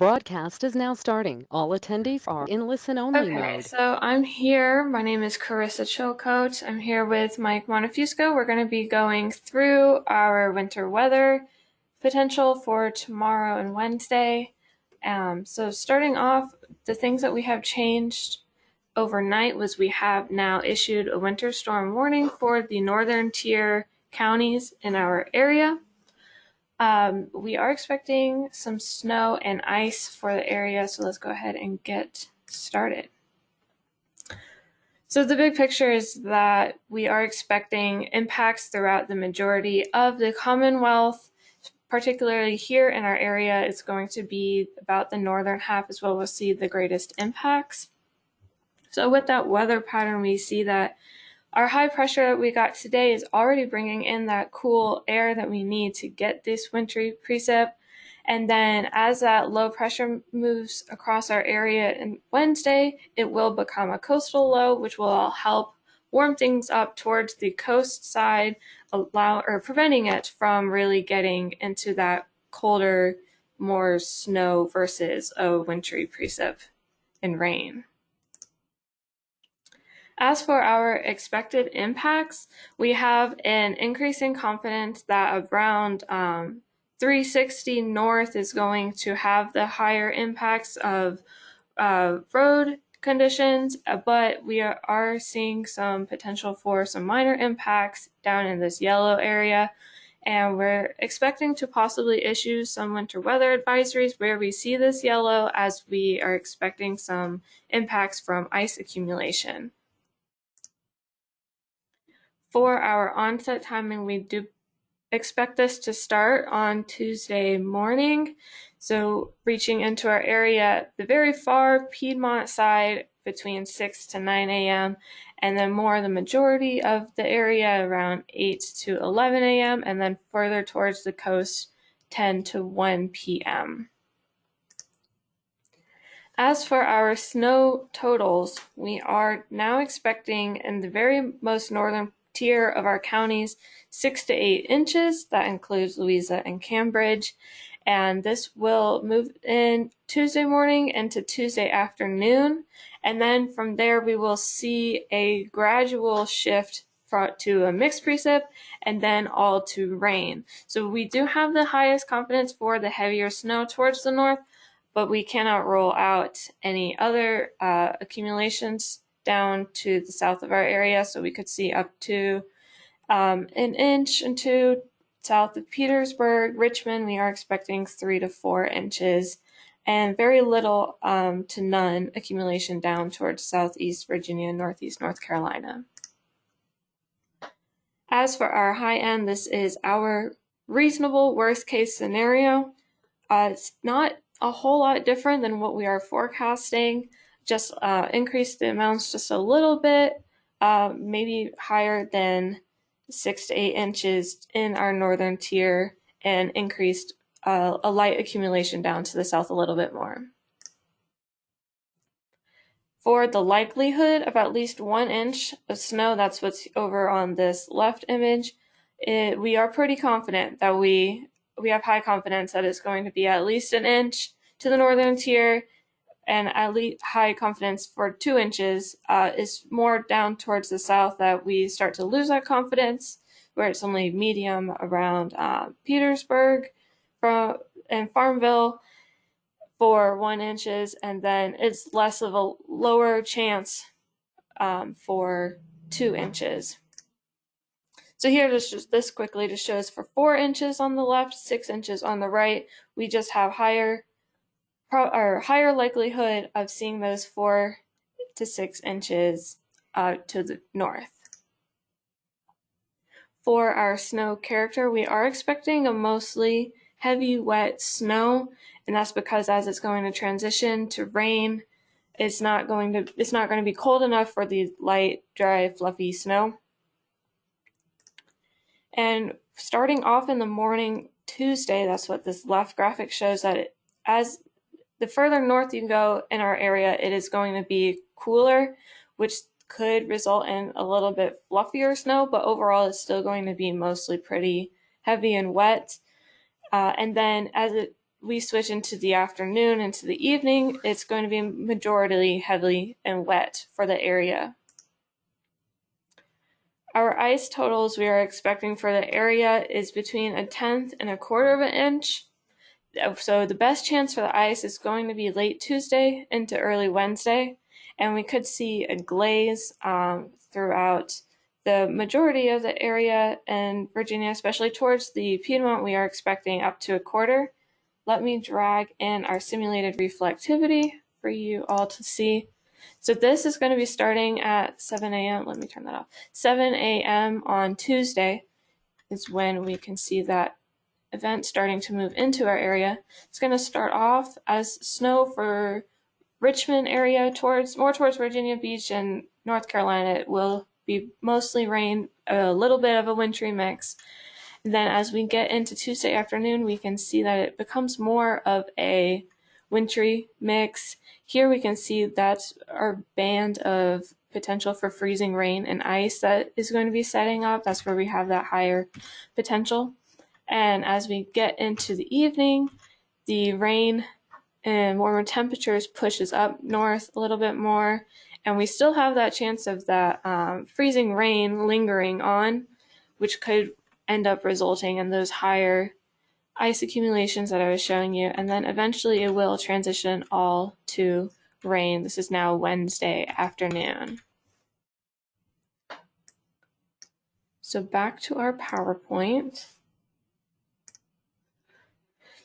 Broadcast is now starting. All attendees are in listen-only mode. So I'm here. My name is Carissa Chilcote. I'm here with Mike Montefusco. We're going to be going through our winter weather potential for tomorrow and Wednesday. So starting off, the things that we have changed overnight was we have now issued a winter storm warning for the northern tier counties in our area. We are expecting some snow and ice for the area, so let's go ahead and get started. So the big picture is that we are expecting impacts throughout the majority of the Commonwealth, particularly here in our area. It's going to be about the northern half is where we'll see the greatest impacts. So with that weather pattern, we see that our high pressure that we got today is already bringing in that cool air that we need to get this wintry precip. And then as that low pressure moves across our area on Wednesday, it will become a coastal low, which will help warm things up towards the coast side, preventing it from really getting into that colder, more snow versus a wintry precip and rain. As for our expected impacts, we have an increasing confidence that around 360 north is going to have the higher impacts of road conditions, but we are seeing some potential for some minor impacts down in this yellow area. And we're expecting to possibly issue some winter weather advisories where we see this yellow, as we are expecting some impacts from ice accumulation. For our onset timing, we do expect this to start on Tuesday morning. So reaching into our area, the very far Piedmont side between 6 to 9 a.m. and then more the majority of the area around 8 to 11 a.m. and then further towards the coast 10 to 1 p.m. As for our snow totals, we are now expecting in the very most northern tier of our counties 6 to 8 inches. That includes Louisa and Cambridge, and this will move in Tuesday morning into Tuesday afternoon, and then from there we will see a gradual shift to a mixed precip and then all to rain. So we do have the highest confidence for the heavier snow towards the north, but we cannot rule out any other accumulations down to the south of our area. So we could see up to an inch into south of Petersburg. Richmond, we are expecting 3 to 4 inches, and very little to none accumulation down towards southeast Virginia and northeast North Carolina. As for our high end, this is our reasonable worst case scenario. It's not a whole lot different than what we are forecasting. Just increase the amounts just a little bit, maybe higher than 6 to 8 inches in our northern tier, and increased a light accumulation down to the south a little bit more. For the likelihood of at least 1 inch of snow, that's what's over on this left image, we are pretty confident that we have high confidence that it's going to be at least 1 inch to the northern tier, and at least high confidence for 2 inches. Is more down towards the south that we start to lose that confidence, where it's only medium around Petersburg and Farmville for 1 inches, and then it's less of a lower chance for 2 inches. So here, this quickly just shows for 4 inches on the left, 6 inches on the right. We just have higher likelihood of seeing those 4 to 6 inches to the north. For our snow character, we are expecting a mostly heavy, wet snow, and that's because as it's going to transition to rain, it's not going to be cold enough for the light, dry, fluffy snow. And starting off in the morning Tuesday, that's what this left graphic shows, that as the further north you go in our area, it is going to be cooler, which could result in a little bit fluffier snow, but overall it's still going to be mostly pretty heavy and wet. And then as it we switch into the afternoon, into the evening, it's going to be majority heavy and wet for the area. Our ice totals we are expecting for the area is between 1/10 and 1/4 of an inch. So the best chance for the ice is going to be late Tuesday into early Wednesday, and we could see a glaze throughout the majority of the area in Virginia, especially towards the Piedmont. We are expecting up to 1/4. Let me drag in our simulated reflectivity for you all to see. So this is going to be starting at 7 a.m. Let me turn that off. 7 a.m. on Tuesday is when we can see that event starting to move into our area. It's going to start off as snow for Richmond area, more towards Virginia Beach and North Carolina. It will be mostly rain, a little bit of a wintry mix. And then as we get into Tuesday afternoon, we can see that it becomes more of a wintry mix. Here we can see that's our band of potential for freezing rain and ice that is going to be setting up. That's where we have that higher potential. And as we get into the evening, the rain and warmer temperatures pushes up north a little bit more, and we still have that chance of that freezing rain lingering on, which could end up resulting in those higher ice accumulations that I was showing you, and then eventually it will transition all to rain. This is now Wednesday afternoon. So back to our PowerPoint.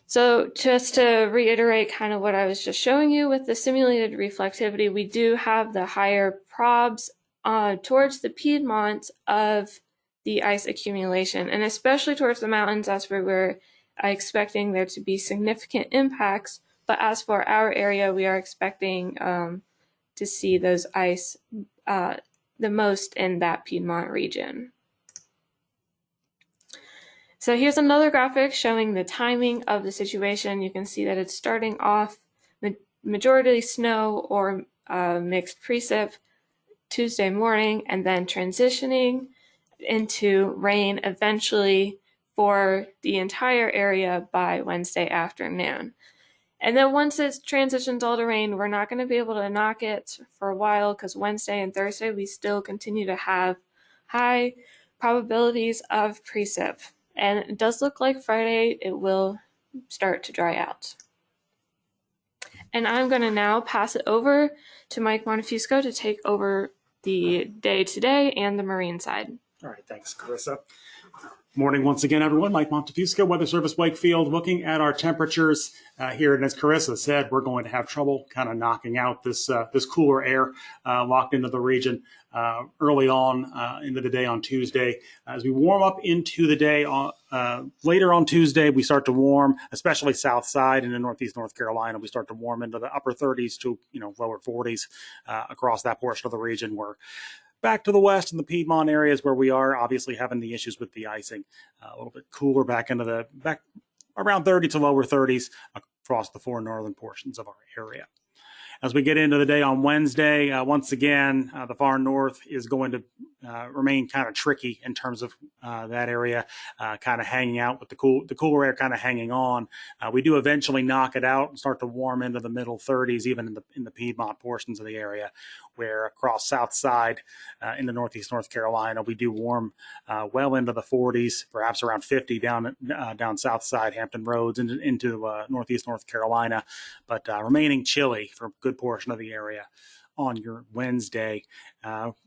So just to reiterate kind of what I was just showing you with the simulated reflectivity, we do have the higher probs towards the Piedmont of the ice accumulation, and especially towards the mountains. That's where we're expecting there to be significant impacts. But as for our area, we are expecting to see those ice the most in that Piedmont region. So here's another graphic showing the timing of the situation. You can see that it's starting off majority snow or mixed precip Tuesday morning, and then transitioning into rain eventually for the entire area by Wednesday afternoon. And then once it transitions all to rain, we're not going to be able to knock it for a while, because Wednesday and Thursday we still continue to have high probabilities of precip. And it does look like Friday it will start to dry out. And I'm going to now pass it over to Mike Montefusco to take over the day-to-day and the marine side. All right, thanks, Carissa. Morning once again, everyone. Mike Montefusco, Weather Service Wakefield, looking at our temperatures here. And as Carissa said, we're going to have trouble kind of knocking out this cooler air locked into the region early on into the day on Tuesday. As we warm up into the day later on Tuesday, we start to warm, especially south side and in northeast North Carolina. We start to warm into the upper 30s to lower 40s across that portion of the region. We're back to the west in the Piedmont areas where we are obviously having the issues with the icing. A little bit cooler back around 30 to lower 30s across the four northern portions of our area. As we get into the day on Wednesday, once again, the far north is going to remain kind of tricky in terms of that area kind of hanging out with the cooler air kind of hanging on. We do eventually knock it out and start to warm into the middle 30s, even in the Piedmont portions of the area, where across south side into northeast North Carolina, we do warm well into the 40s, perhaps around 50 down south side, Hampton Roads into northeast North Carolina, but remaining chilly for a good portion of the area on your Wednesday.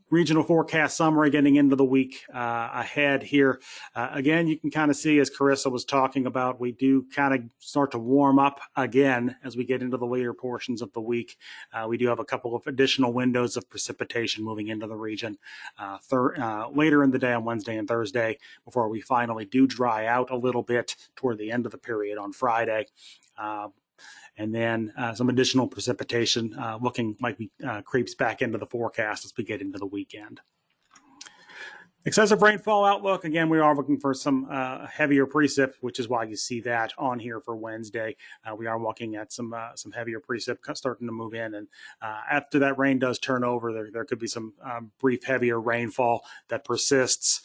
Regional forecast summary getting into the week ahead here. Again, you can kind of see, as Carissa was talking about, we do kind of start to warm up again as we get into the later portions of the week. We do have a couple of additional windows of precipitation moving into the region later in the day on Wednesday and Thursday, before we finally do dry out a little bit toward the end of the period on Friday. And then some additional precipitation looking like we creeps back into the forecast as we get into the weekend. Excessive rainfall outlook. Again, we are looking for some heavier precip, which is why you see that on here for Wednesday. We are looking at some heavier precip starting to move in, and after that rain does turn over, there could be some brief heavier rainfall that persists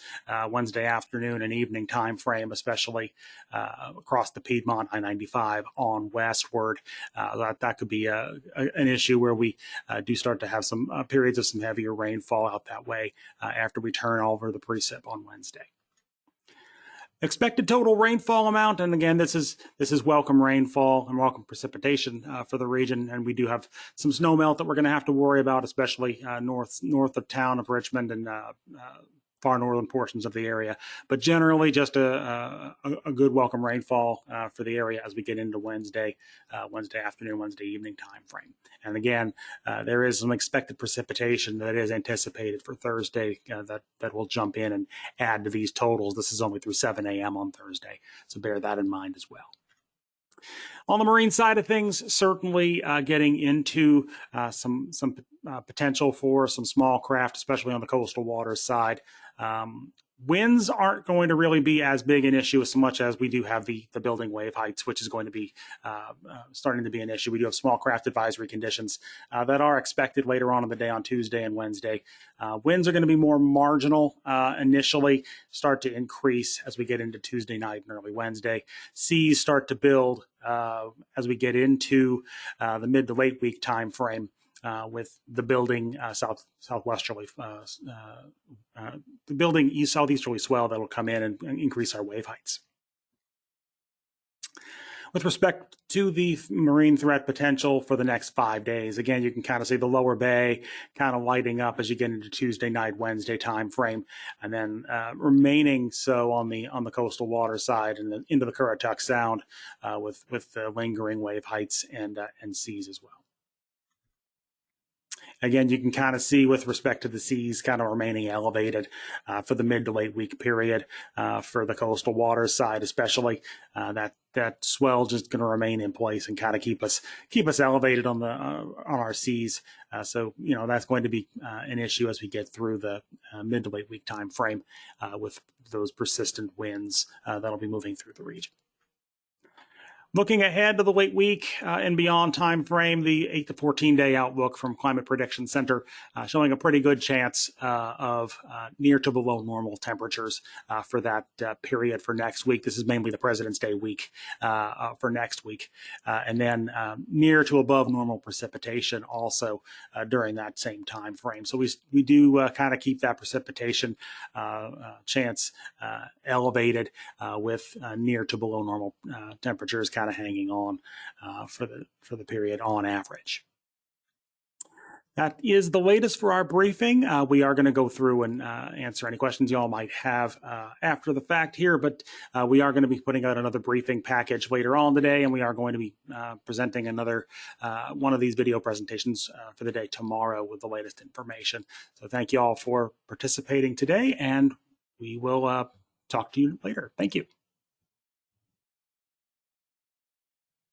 Wednesday afternoon and evening time frame, especially across the Piedmont I-95 on westward. That could be an issue where we do start to have some periods of some heavier rainfall out that way after we turn over the precip on Wednesday. Expected total rainfall amount, and again, this is welcome rainfall and welcome precipitation for the region, and we do have some snow melt that we're going to have to worry about, especially north of town of Richmond and far northern portions of the area. But generally, just a good welcome rainfall for the area as we get into Wednesday afternoon, Wednesday evening time frame. And again, there is some expected precipitation that is anticipated for Thursday that will jump in and add to these totals. This is only through 7 a.m. on Thursday, so bear that in mind as well. On the marine side of things, certainly getting into some potential for some small craft, especially on the coastal waters side. Winds aren't going to really be as big an issue as much as we do have the building wave heights, which is going to be starting to be an issue. We do have small craft advisory conditions that are expected later on in the day on Tuesday and Wednesday. Winds are going to be more marginal initially, start to increase as we get into Tuesday night and early Wednesday. Seas start to build as we get into the mid to late week time frame. With the building southwesterly, the building southeasterly swell that will come in and increase our wave heights. With respect to the marine threat potential for the next 5 days, again, you can kind of see the lower bay kind of lighting up as you get into Tuesday night, Wednesday time frame, and then remaining so on the coastal water side and then into the Currituck Sound with the lingering wave heights and seas as well. Again, you can kind of see with respect to the seas kind of remaining elevated for the mid to late week period for the coastal water side, especially that swell just going to remain in place and kind of keep us elevated on our seas. So that's going to be an issue as we get through the mid to late week time frame with those persistent winds that'll be moving through the region. Looking ahead to the late week and beyond time frame, the 8 to 14 day outlook from Climate Prediction Center showing a pretty good chance of near to below normal temperatures for that period for next week. This is mainly the President's Day week for next week. And then near to above normal precipitation also during that same time frame. So we do kind of keep that precipitation chance elevated with near to below normal temperatures kind of hanging on for the period on average. That is the latest for our briefing. We are going to go through and answer any questions y'all might have after the fact here, but we are going to be putting out another briefing package later on today, and we are going to be presenting another one of these video presentations for the day tomorrow with the latest information. So thank you all for participating today, and we will talk to you later. Thank you.